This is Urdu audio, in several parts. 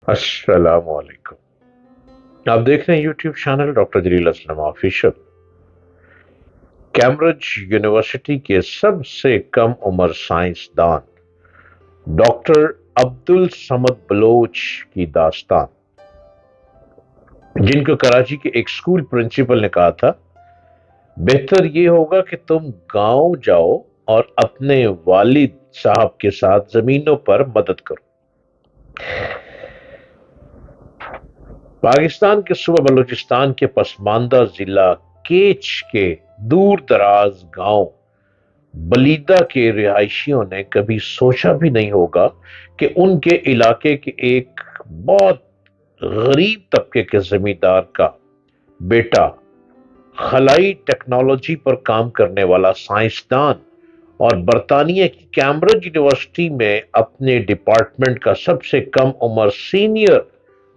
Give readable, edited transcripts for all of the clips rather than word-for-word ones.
السلام علیکم، آپ دیکھ رہے ہیں یوٹیوب چینل ڈاکٹر جلیل اسلم آفیشل۔ کیمبرج یونیورسٹی کے سب سے کم عمر سائنسدان ڈاکٹر عبدالصمد بلوچ کی داستان، جن کو کراچی کے ایک اسکول پرنسپل نے کہا تھا بہتر یہ ہوگا کہ تم گاؤں جاؤ اور اپنے والد صاحب کے ساتھ زمینوں پر مدد کرو۔ پاکستان کے صوبہ بلوچستان کے پسماندہ ضلع کیچ کے دور دراز گاؤں بلیدہ کے رہائشیوں نے کبھی سوچا بھی نہیں ہوگا کہ ان کے علاقے کے ایک بہت غریب طبقے کے زمیندار کا بیٹا خلائی ٹیکنالوجی پر کام کرنے والا سائنسدان اور برطانیہ کی کیمبرج یونیورسٹی میں اپنے ڈپارٹمنٹ کا سب سے کم عمر سینئر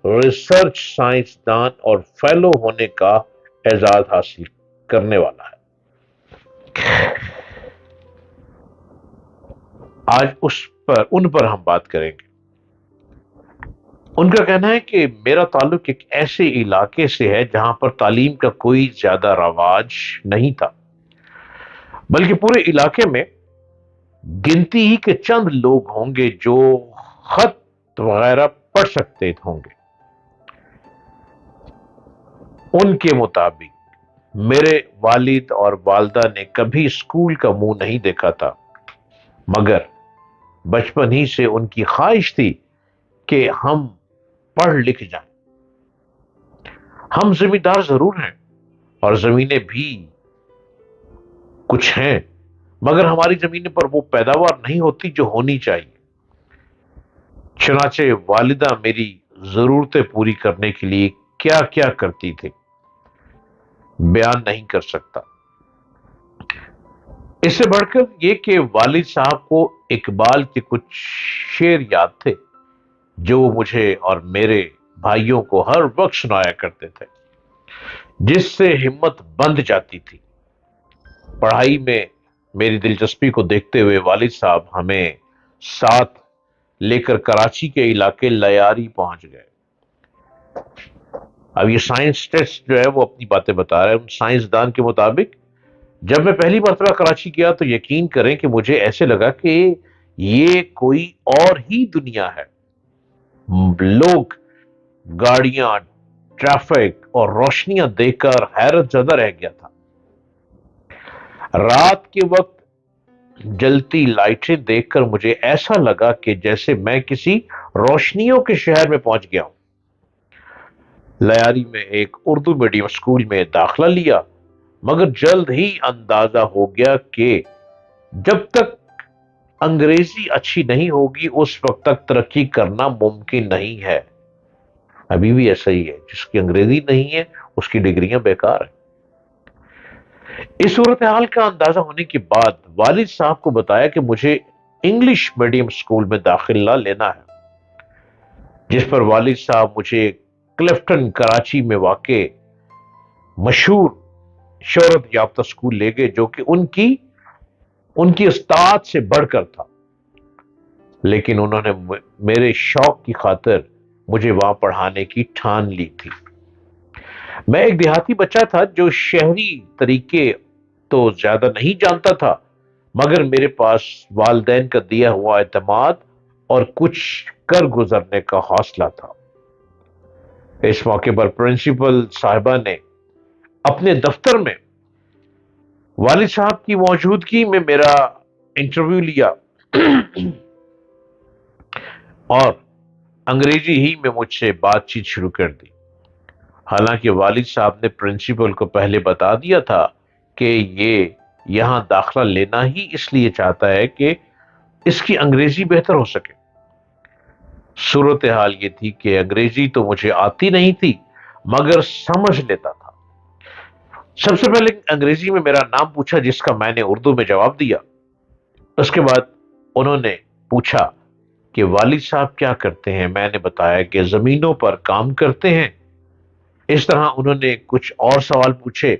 ریسرچ سائنسدان اور فیلو ہونے کا اعزاز حاصل کرنے والا ہے۔ آج ان پر ہم بات کریں گے۔ ان کا کہنا ہے کہ میرا تعلق ایک ایسے علاقے سے ہے جہاں پر تعلیم کا کوئی زیادہ رواج نہیں تھا، بلکہ پورے علاقے میں گنتی ہی کے چند لوگ ہوں گے جو خط وغیرہ پڑھ سکتے ہوں گے۔ ان کے مطابق میرے والد اور والدہ نے کبھی اسکول کا منہ نہیں دیکھا تھا، مگر بچپن ہی سے ان کی خواہش تھی کہ ہم پڑھ لکھ جائیں۔ ہم زمیندار ضرور ہیں اور زمینیں بھی کچھ ہیں، مگر ہماری زمینیں پر وہ پیداوار نہیں ہوتی جو ہونی چاہیے۔ چنانچہ والدہ میری ضرورتیں پوری کرنے کے لیے کیا کیا کرتی تھی بیان نہیں کر سکتا۔ اس سے بڑھ کر یہ کہ والد صاحب کو اقبال کے کچھ شعر یاد تھے جو وہ مجھے اور میرے بھائیوں کو ہر وقت سنایا کرتے تھے، جس سے ہمت بندھ جاتی تھی۔ پڑھائی میں میری دلچسپی کو دیکھتے ہوئے والد صاحب ہمیں ساتھ لے کر کراچی کے علاقے لیاری پہنچ گئے۔ اب یہ سائنس ٹیسٹ جو ہے وہ اپنی باتیں بتا رہے ہیں۔ ان سائنسدان کے مطابق جب میں پہلی مرتبہ کراچی گیا تو یقین کریں کہ مجھے ایسے لگا کہ یہ کوئی اور ہی دنیا ہے۔ لوگ، گاڑیاں، ٹریفک اور روشنیاں دیکھ کر حیرت زدہ رہ گیا تھا۔ رات کے وقت جلتی لائٹیں دیکھ کر مجھے ایسا لگا کہ جیسے میں کسی روشنیوں کے شہر میں پہنچ گیا ہوں۔ لیاری میں ایک اردو میڈیم اسکول میں داخلہ لیا، مگر جلد ہی اندازہ ہو گیا کہ جب تک انگریزی اچھی نہیں ہوگی اس وقت تک ترقی کرنا ممکن نہیں ہے۔ ابھی بھی ایسا ہی ہے، جس کی انگریزی نہیں ہے اس کی ڈگریاں بیکار ہیں۔ اس صورتحال کا اندازہ ہونے کے بعد والد صاحب کو بتایا کہ مجھے انگلش میڈیم اسکول میں داخلہ لینا ہے، جس پر والد صاحب مجھے کلفٹن کراچی میں واقع مشہور شہرت یافتہ اسکول لے گئے، جو کہ ان کی استاد سے بڑھ کر تھا، لیکن انہوں نے میرے شوق کی خاطر مجھے وہاں پڑھانے کی ٹھان لی تھی۔ میں ایک دیہاتی بچہ تھا جو شہری طریقے تو زیادہ نہیں جانتا تھا، مگر میرے پاس والدین کا دیا ہوا اعتماد اور کچھ کر گزرنے کا حوصلہ تھا۔ اس موقع پر پرنسپل صاحبہ نے اپنے دفتر میں والد صاحب کی موجودگی میں میرا انٹرویو لیا اور انگریزی ہی میں مجھ سے بات چیت شروع کر دی۔ حالانکہ والد صاحب نے پرنسپل کو پہلے بتا دیا تھا کہ یہ یہاں داخلہ لینا ہی اس لیے چاہتا ہے کہ اس کی انگریزی بہتر ہو سکے۔ صورتحال یہ تھی کہ انگریزی تو مجھے آتی نہیں تھی، مگر سمجھ لیتا تھا۔ سب سے پہلے انگریزی میں میرا نام پوچھا، جس کا میں نے اردو میں جواب دیا۔ اس کے بعد انہوں نے پوچھا کہ والد صاحب کیا کرتے ہیں۔ میں نے بتایا کہ زمینوں پر کام کرتے ہیں۔ اس طرح انہوں نے کچھ اور سوال پوچھے،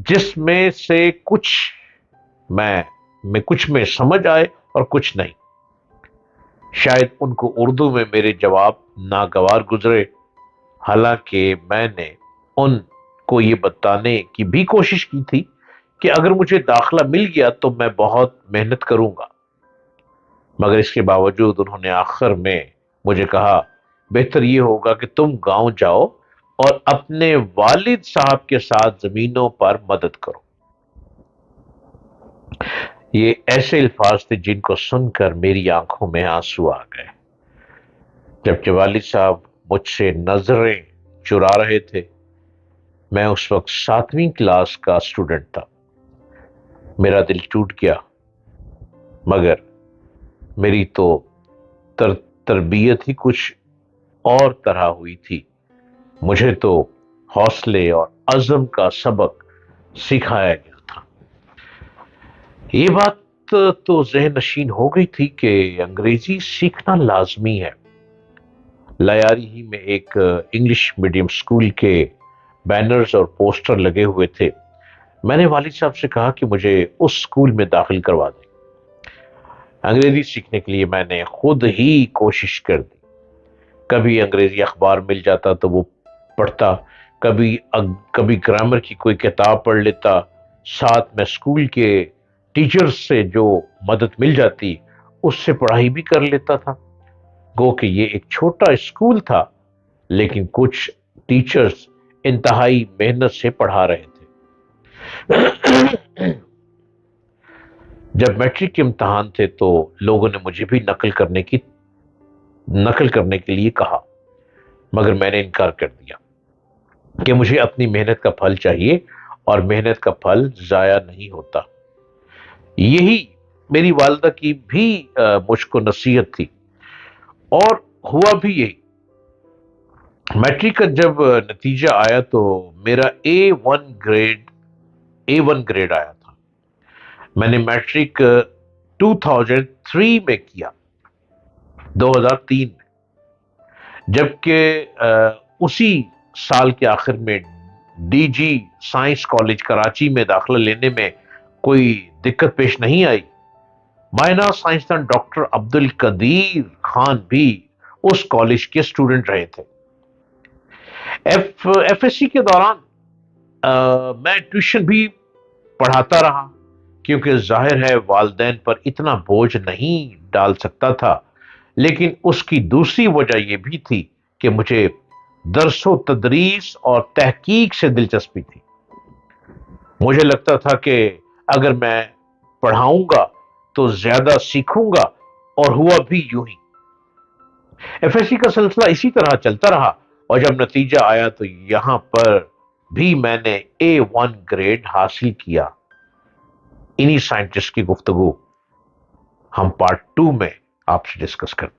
جس میں سے کچھ میں سمجھ آئے اور کچھ نہیں۔ شاید ان کو اردو میں میرے جواب ناگوار گزرے، حالانکہ میں نے ان کو یہ بتانے کی بھی کوشش کی تھی کہ اگر مجھے داخلہ مل گیا تو میں بہت محنت کروں گا، مگر اس کے باوجود انہوں نے آخر میں مجھے کہا بہتر یہ ہوگا کہ تم گاؤں جاؤ اور اپنے والد صاحب کے ساتھ زمینوں پر مدد کرو۔ یہ ایسے الفاظ تھے جن کو سن کر میری آنکھوں میں آنسو آ گئے۔ جبکہ والد صاحب مجھ سے نظریں چرا رہے تھے، میں اس وقت 7ویں کلاس کا اسٹوڈنٹ تھا۔ میرا دل ٹوٹ گیا، مگر میری تو تربیت ہی کچھ اور طرح ہوئی تھی۔ مجھے تو حوصلے اور عزم کا سبق سکھایا گیا تھا۔ یہ بات تو ذہن نشین ہو گئی تھی کہ انگریزی سیکھنا لازمی ہے۔ لیاری ہی میں ایک انگلش میڈیم اسکول کے بینرز اور پوسٹر لگے ہوئے تھے۔ میں نے والد صاحب سے کہا کہ مجھے اس اسکول میں داخل کروا دیں۔ انگریزی سیکھنے کے لیے میں نے خود ہی کوشش کر دی۔ کبھی انگریزی اخبار مل جاتا تو وہ پڑھتا، کبھی گرامر کی کوئی کتاب پڑھ لیتا، ساتھ میں اسکول کے ٹیچرز سے جو مدد مل جاتی اس سے پڑھائی بھی کر لیتا تھا۔ گو کہ یہ ایک چھوٹا اسکول تھا، لیکن کچھ ٹیچرز انتہائی محنت سے پڑھا رہے تھے۔ جب میٹرک کے امتحان تھے تو لوگوں نے مجھے بھی نقل کرنے کے لیے کہا، مگر میں نے انکار کر دیا کہ مجھے اپنی محنت کا پھل چاہیے اور محنت کا پھل ضائع نہیں ہوتا۔ یہی میری والدہ کی بھی مجھ کو نصیحت تھی، اور ہوا بھی یہی۔ میٹرک کا جب نتیجہ آیا تو میرا A1 گریڈ آیا تھا۔ میں نے میٹرک 2003 میں کیا، 2003 میں، جبکہ اسی سال کے آخر میں D J science college Karachi میں داخلہ لینے میں کوئی دقت پیش نہیں آئی۔ مائنا سائنسدان ڈاکٹر عبد القدیر خان بھی اس کالج کے اسٹوڈنٹ رہے تھے۔ ایف ایس سی کے دوران میں ٹیوشن بھی پڑھاتا رہا، کیونکہ ظاہر ہے والدین پر اتنا بوجھ نہیں ڈال سکتا تھا، لیکن اس کی دوسری وجہ یہ بھی تھی کہ مجھے درس و تدریس اور تحقیق سے دلچسپی تھی۔ مجھے لگتا تھا کہ اگر میں پڑھاؤں گا تو زیادہ سیکھوں گا، اور ہوا بھی یوں ہی۔ ایف ایس سی کا سلسلہ اسی طرح چلتا رہا، اور جب نتیجہ آیا تو یہاں پر بھی میں نے A1 گریڈ حاصل کیا۔ انہی سائنٹسٹ کی گفتگو ہم پارٹ 2 میں آپ سے ڈسکس کرتے ہیں۔